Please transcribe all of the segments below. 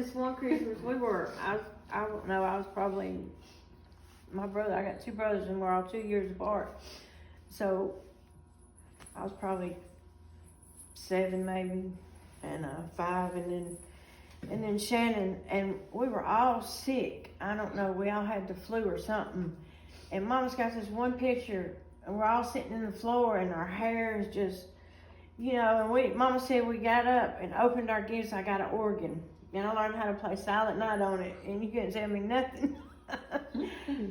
this one Christmas, I don't know, I was probably, my brother, I got two brothers and we're all 2 years apart. So, I was probably 7 maybe, and 5, and then Shannon, and we were all sick. I don't know, we all had the flu or something. And Mama's got this one picture, and we're all sitting in the floor, and our hair is just, and Mama said we got up and opened our gifts. I got an organ, and I learned how to play Silent Night on it, and you couldn't tell me nothing.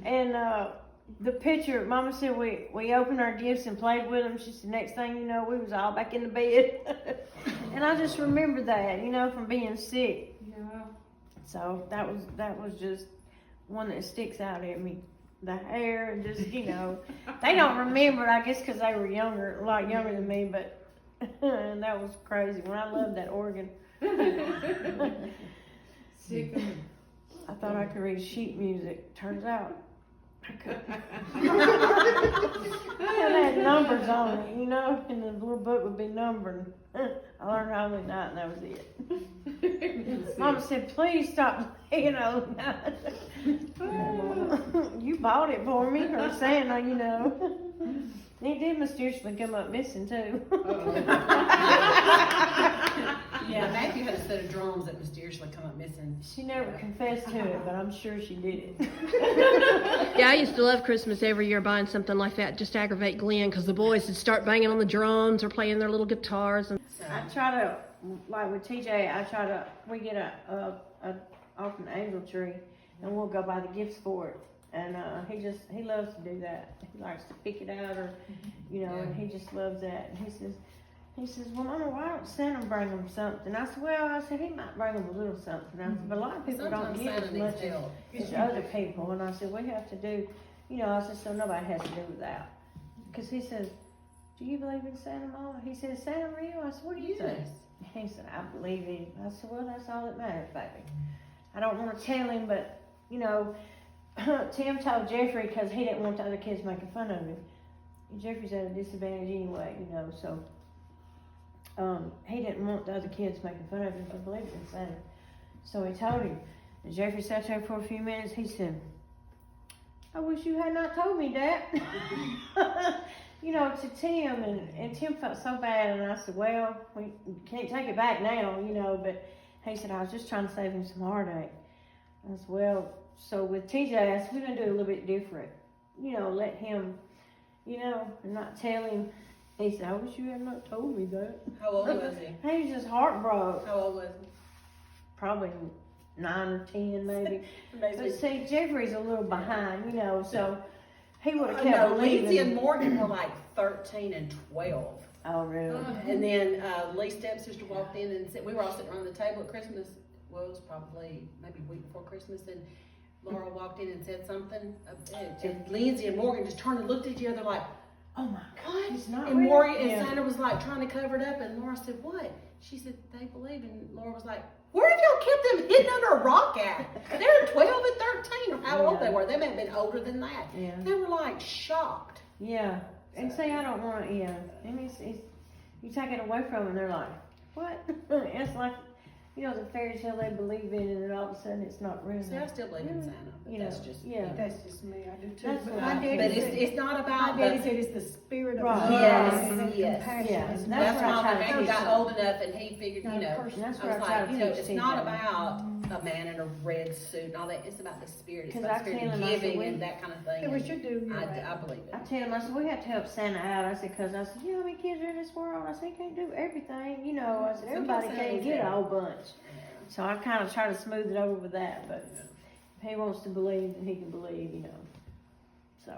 And the picture, Mama said we opened our gifts and played with them. She said next thing you know, we was all back in the bed. And I just remember that, from being sick. Yeah. So that was just one that sticks out at me. The hair and just, they don't remember, I guess, because they were a lot younger than me, but and that was crazy. When I loved that organ. Sick of it. I thought I could read sheet music. Turns out I couldn't. And it had numbers on it, and the little book would be numbered. I learned Holy Night, and that was it. Mama said, please stop playing Holy Night. You bought it for me, or Santa, He did mysteriously come up missing, too. Yeah, Matthew had a set of drums that mysteriously come up missing. She never confessed to it, but I'm sure she did it. Yeah, I used to love Christmas every year buying something like that just to aggravate Glenn, because the boys would start banging on the drums or playing their little guitars. And I try to, like with TJ, we get off an angel tree, and we'll go buy the gifts for it. And he loves to do that. He likes to pick it out, or and he just loves that. And he says, well, Mama, why don't Santa bring him something? I said, he might bring him a little something. I said, but a lot of people don't give as much as other people. And I said, we have to do, I said, so nobody has to do without. Because he says, do you believe in Santa, Mama? He says, Santa real? I said, what do you think? He said, I believe in him. I said, well, that's all that matters, baby. I don't want to tell him, but, Tim told Jeffrey, because he didn't want the other kids making fun of him. Jeffrey's at a disadvantage anyway, so he didn't want the other kids making fun of him for believing in Santa. So he told him. And Jeffrey sat there for a few minutes. He said, I wish you had not told me that. To Tim. And Tim felt so bad. And I said, well, we can't take it back now, But he said, I was just trying to save him some heartache. I said, well, so with TJ, I said, we're going to do a little bit different. Let him, and not tell him. He said, I wish you had not told me that. How old was he? He was just heartbroken. How old was he? Probably 9 or 10 maybe. Maybe. But see, Jeffrey's a little behind, so he would have kept believing. Lindsay and Morgan were like 13 and 12. Oh, really? And then Lee's stepsister walked in and said, we were all sitting around the table at Christmas. Well, it was probably maybe a week before Christmas, and Laura walked in and said something. And Lindsay and Morgan just turned and looked at each other like, oh my God. It's not and real. Morgan and Santa was like trying to cover it up, and Laura said, what? She said, they believe. And Laura was like, where have y'all kept them hidden under a rock at? They were 12 and 13, or how old they were. They may have been older than that. Yeah. They were like shocked. Yeah. And see, I don't want to, And it's, you take it away from them, they're like, what? It's like, the fairy tale they believe in, and then all of a sudden it's not real. See, I still believe in Santa. But that's just me. That's just me. I do too. That's But what my I- daddy But said, it's not about my daddy said it's the spirit of Right. love Yes, and yes. compassion. Yeah. It's That's That's what I why try to when he teach got them. old enough and he figured, Not a person. That's I what was I try like, to teach it's TJ. not about a man in a red suit and all that. It's about the spirit. It's 'Cause about I spirit tell of him, I said, giving we- and that kind of thing. Yeah, we And should do. You're right. I believe I it. tell him, I said, we have to help Santa out. I said, because I said, you know how many kids are in this world? I said, he can't do everything. I said, everybody Sometimes can't Santa's get a there. whole bunch. So I kind of try to smooth it over with that, but if he wants to believe, then he can believe, So.